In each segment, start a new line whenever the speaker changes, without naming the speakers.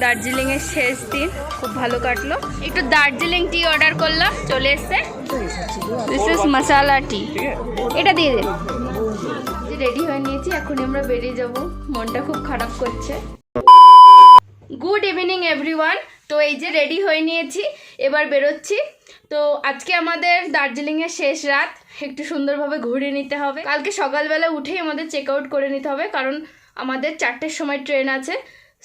দার্জিলিংয়ের শেষ দিন খুব ভালো কাটলো। একটু দার্জিলিং টি অর্ডার করলাম, চলে এসছে। দিস ইজ মশালা টি, এটা দিয়ে দে। রেডি হয়ে নিয়েছি, এখনই আমরা বেরিয়ে যাব। মনটা খুব খারাপ করছে। Good evening everyone. তো এই যে রেডি হয়ে নিয়েছি, এবার বেরোচ্ছি। তো আজকে আমাদের দার্জিলিংয়ের শেষ রাত, একটু সুন্দরভাবে ঘুরে নিতে হবে। কালকে সকালবেলা উঠেই আমাদের চেক আউট করে নিতে হবে, কারণ আমাদের 4টের সময় ট্রেন আছে।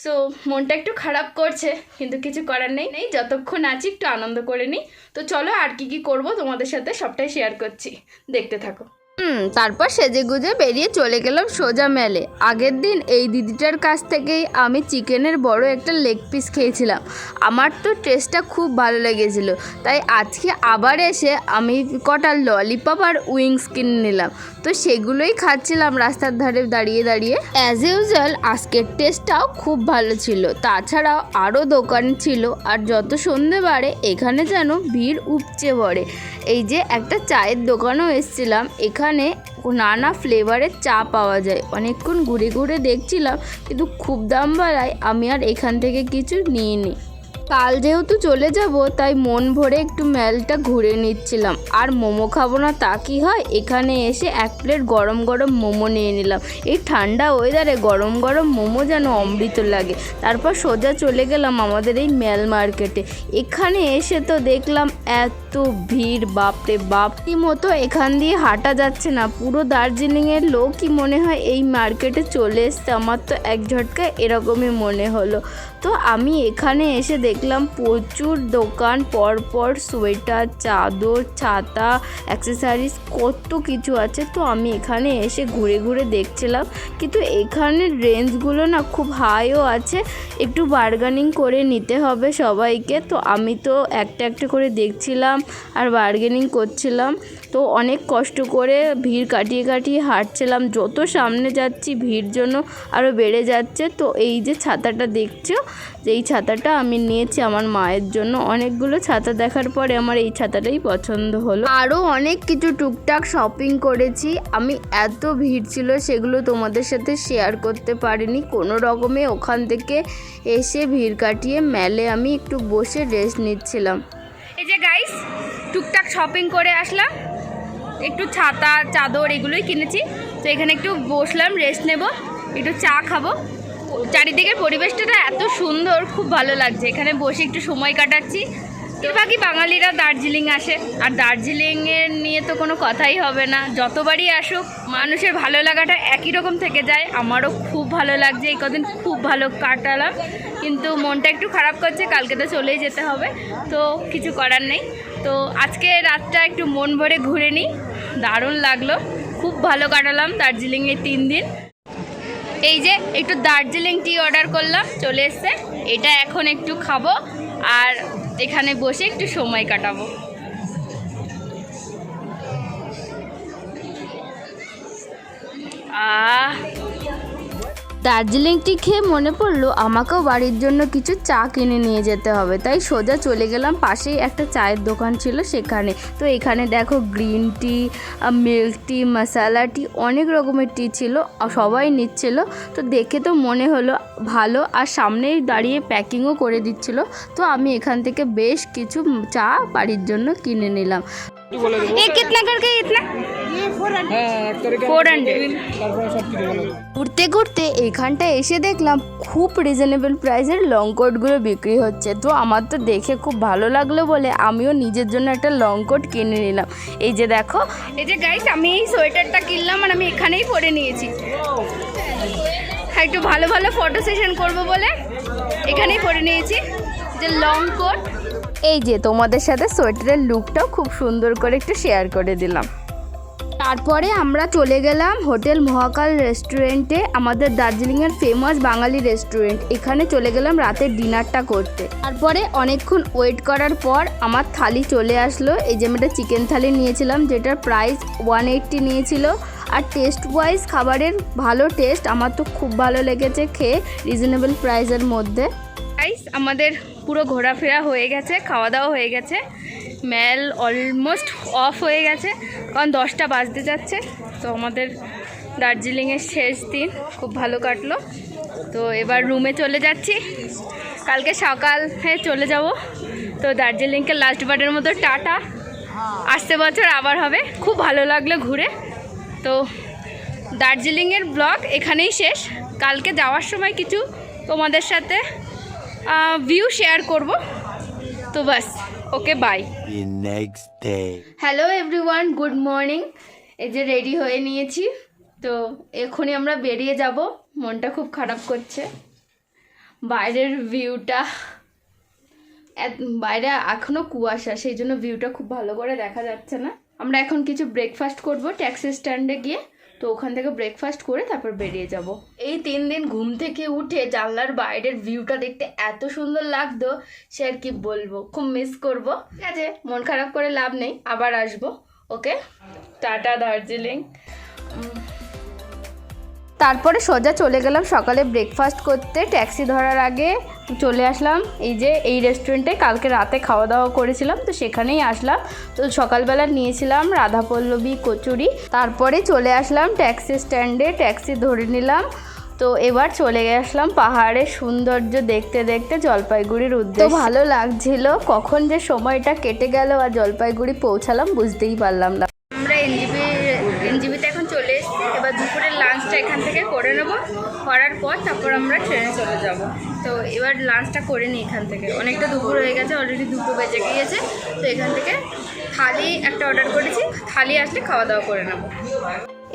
সো মনটা একটু খারাপ করছে, কিন্তু কিছু করার নেই। যতক্ষণ আছি একটু আনন্দ করে নিই। তো চলো, আর কি করব তোমাদের সাথে সবটাই শেয়ার করছি, দেখতে থাকো। তারপর সেজে গুজে বেরিয়ে চলে গেলাম সোজা মেলে। আগের দিন এই দিদিটার কাছ থেকেই আমি চিকেনের বড় একটা লেগ পিস খেয়েছিলাম। আমার তো টেস্টটা খুব ভালো লেগেছিল, তাই আজকে আবার এসে আমি কটা ললিপপ আর উইংস কিনে নিলাম। তো সেগুলোই খাচ্ছিলাম রাস্তার ধারে দাঁড়িয়ে দাঁড়িয়ে। অ্যাজ ইউজুয়াল আজকের টেস্টটাও খুব ভালো ছিল। তাছাড়াও আরও দোকান ছিল, আর যত সন্ধে বাড়ে এখানে যেন ভিড় উপচে পড়ে। এই যে একটা চায়ের দোকানও এসেছিলাম, এখানে নানা ফ্লেভারের চা পাওয়া যায়। অনেকক্ষণ ঘুরে ঘুরে দেখছিলাম, কিন্তু খুব দাম বাড়ায় আমি আর এখান থেকে কিছু নিইনি। কাল যেহেতু চলে যাব, তাই মন ভরে একটু মেলটা ঘুরে নিচ্ছিলাম। আর মোমো খাবো না তা কি হয়, এখানে এসে 1 প্লেট গরম গরম মোমো নিয়ে নিলাম। এই ঠান্ডা ওয়েদারে গরম গরম মোমো যেন অমৃত লাগে। তারপর সোজা চলে গেলাম আমাদের এই মেল মার্কেটে। এখানে এসে তো দেখলাম এত ভিড়, বাপরে বাপ, কি মতো এখান দিয়ে হাঁটা যাচ্ছে না। পুরো দার্জিলিংয়ের লোকই মনে হয় এই মার্কেটে চলে এসছে। আমার তো এক ঝটকায় এরকমই মনে হলো। তো আমি এখানে এসে দেখলাম প্রচুর দোকান, পরপর সোয়েটার, চাদর, ছাতা, অ্যাক্সেসরিজ, কত কিছু আছে। তো আমি এখানে এসে ঘুরে ঘুরে দেখছিলাম, কিন্তু এখানের রেঞ্জগুলো না খুব হাইও আছে, একটু বার্গেনিং করে নিতে হবে সবাইকে। তো আমি তো একটা একটা করে দেখছিলাম আর বার্গেনিং করছিলাম। তো অনেক কষ্ট করে ভিড় কাটিয়ে কাটিয়ে হাঁটছিলাম। যত সামনে যাচ্ছি ভিড় জন্য আরও বেড়ে যাচ্ছে। তো এই যে ছাতাটা দেখছো, এই ছাতাটা আমি নিয়েছি আমার মায়ের জন্য। অনেকগুলো ছাতা দেখার পরে আমার এই ছাতাটাই পছন্দ হলো। আরও অনেক কিছু টুকটাক শপিং করেছি। আমি এত ভিড় ছিল সেগুলো তোমাদের সাথে শেয়ার করতে পারিনি কোনো রকমে। ওখান থেকে এসে ভিড় কাটিয়ে মেলে আমি একটু বসে রেস্ট নিচ্ছিলাম। এই যে গাইস, টুকটাক শপিং করে আসলাম, একটু ছাতা, চাদর এগুলোই কিনেছি। তো এখানে একটু বসলাম, রেস্ট নেব, একটু চা খাবো। চারিদিকের পরিবেশটা এত সুন্দর, খুব ভালো লাগছে। এখানে বসে একটু সময় কাটাচ্ছি। বেশিরভাগই বাঙালিরা দার্জিলিং আসে, আর দার্জিলিংয়ের নিয়ে তো কোনো কথাই হবে না। যতবারই আসুক মানুষের ভালো লাগাটা একই রকম থেকে যায়। আমারও খুব ভালো লাগছে, এই কদিন খুব ভালো কাটালাম, কিন্তু মনটা একটু খারাপ করছে। কালকে তো চলেই যেতে হবে, তো কিছু করার নেই। তো আজকে রাতটা একটু মন ভরে ঘুরে নিই। দারুণ লাগলো, খুব ভালো কাটালাম দার্জিলিংয়ে 3 দিন। এই যে একটু দার্জিলিং টি অর্ডার করলাম, চলে এসছে। এটা এখন একটু খাবো আর এখানে বসে একটু সময় কাটাবো। দার্জিলিং টি খেয়ে মনে পড়লো আমাকেও বাড়ির জন্য কিছু চা কিনে নিয়ে যেতে হবে। তাই সোজা চলে গেলাম, পাশেই একটা চায়ের দোকান ছিল সেখানে। তো এখানে দেখো গ্রিন টি, মিল্ক টি, মশালা টি, অনেক রকমের টি ছিল, সবাই নিচ্ছিল। তো দেখে তো মনে হলো ভালো, আর সামনেই দাঁড়িয়ে প্যাকিংও করে দিচ্ছিল। তো আমি এখান থেকে বেশ কিছু চা বাড়ির জন্য কিনে নিলাম। कितना करके इतना 400। ঘুরতে ঘুরতে এখানটা এসে দেখলাম খুব রিজনেবল প্রাইসের লং কোটগুলো বিক্রি হচ্ছে। তো আমার তো দেখে খুব ভালো লাগলো বলে আমিও নিজের জন্য একটা লং কোট কিনে নিলাম। এই যে দেখো, এই যে গাইস, আমি এই সোয়েটারটা কিনলাম আর আমি এখানেই পরে নিয়েছি। একটু ভালো ভালো ফটো সেশন করবো বলে এখানেই পরে নিয়েছি যে লং কোট। এই যে তোমাদের সাথে সোয়েটারের লুকটাও খুব সুন্দর করে একটু শেয়ার করে দিলাম। তারপরে আমরা চলে গেলাম হোটেল মহাকাল রেস্টুরেন্টে, আমাদের দার্জিলিংয়ের ফেমাস বাঙালি রেস্টুরেন্ট। এখানে চলে গেলাম রাতের ডিনারটা করতে। তারপরে অনেকক্ষণ ওয়েট করার পর আমার থালি চলে আসলো। এই যে আমি একটা চিকেন থালি নিয়েছিলাম, যেটার প্রাইস 180 নিয়েছিল। আর টেস্ট ওয়াইজ খাবারের ভালো টেস্ট, আমার তো খুব ভালো লেগেছে খেয়ে, রিজনেবল প্রাইসের মধ্যে। আমাদের পুরো ঘোরাফেরা হয়ে গেছে, খাওয়া দাওয়া হয়ে গেছে, মেল অলমোস্ট অফ হয়ে গেছে, কারণ 10টা বাজতে যাচ্ছে। তো আমাদের দার্জিলিংয়ের শেষ দিন খুব ভালো কাটলো। তো এবার রুমে চলে যাচ্ছি। কালকে সকালে চলে যাব। তো দার্জিলিংকে লাস্ট বারের মতো টাটা, আসতে বছর আবার হবে। খুব ভালো লাগলো ঘুরে। তো দার্জিলিংয়ের ব্লগ এখানেই শেষ। কালকে যাওয়ার সময় কিছু তোমাদের সাথে ভিউ শেয়ার করব। তো বাস, okay bye. Hello everyone, good morning. এই যে রেডি হয়ে নিয়েছি, তো এখনই আমরা বেরিয়ে যাব। মনটা খুব খারাপ করছে, বাইরের ভিউটা, বাইরে এখনও কুয়াশা, সেই জন্য ভিউটা খুব ভালো করে দেখা যাচ্ছে না। আমরা এখন কিছু ব্রেকফাস্ট করব ট্যাক্সি স্ট্যান্ডে গিয়ে। তো ওখান থেকে ব্রেকফাস্ট করে তারপর বেরিয়ে যাব। এই 3 দিন ঘুম থেকে উঠে জানলার বাইরের ভিউটা দেখতে এত সুন্দর লাগতো, সে আর কি বলবো। খুব মিস করব। ঠিক আছে, মন খারাপ করে লাভ নেই, আবার আসবো। ওকে, টাটা দার্জিলিং। তারপরে সোজা চলে গেলাম সকালে ব্রেকফাস্ট করতে। ট্যাক্সি ধরার আগে চলে আসলাম এই রেস্টুরেন্টে। কালকে রাতে খাওয়া দাওয়া করেছিলাম, তো সেখানেই আসলাম। তো সকালবেলা নিয়েছিলাম রাধাপল্লবী কচুরি। তারপরে চলে আসলাম ট্যাক্সি স্ট্যান্ডে, ট্যাক্সি ধরে নিলাম। তো এবার চলে আসলাম পাহাড়ের সৌন্দর্য দেখতে দেখতে জলপাইগুড়ির উদ্দেশ্যে। তো ভালো লাগছিল, কখন যে সময়টা কেটে গেল আর জলপাইগুড়ি পৌঁছালাম বুঝতেই পারলাম না। আমরা এনজিবিতে এখন চলে এসেছি। এবার দুপুরের লাঞ্চটা এখান থেকে করে নেব, করার পর তারপর আমরা ট্রেনে চলে যাব। তো এবার লাঞ্চটা করে নিই এখান থেকে। অনেকটা দুপুর হয়ে গেছে, অলরেডি 2 বেজে গিয়েছে। তো এখান থেকে থালি একটা অর্ডার করেছি, থালি আসলে খাওয়া দাওয়া করে নেব।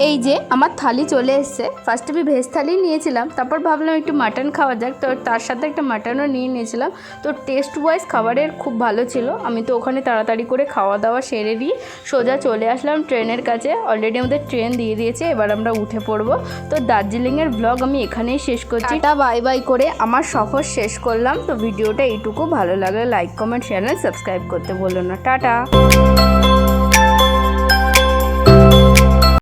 এই যে আমার থালি চলে এসছে। ফার্স্টে আমি ভেজ থালি নিয়েছিলাম, তারপর ভাবলাম একটু মাটন খাওয়া যাক, তো তার সাথে একটা মাটনও নিয়ে নিয়েছিলাম। তো টেস্ট ওয়াইজ খাবারের খুব ভালো ছিল। আমি তো ওখানে তাড়াতাড়ি করে খাওয়া দাওয়া সেরে নিয়ে সোজা চলে আসলাম ট্রেনের কাছে। অলরেডি আমাদের ট্রেন দিয়ে দিয়েছে, এবার আমরা উঠে পড়বো। তো দার্জিলিংয়ের ব্লগ আমি এখানেই শেষ করছি। টা বাই বাই করে আমার সফর শেষ করলাম। তো ভিডিওটা এইটুকু, ভালো লাগলে লাইক কমেন্ট শেয়ার সাবস্ক্রাইব করতে বলো না। টাটা।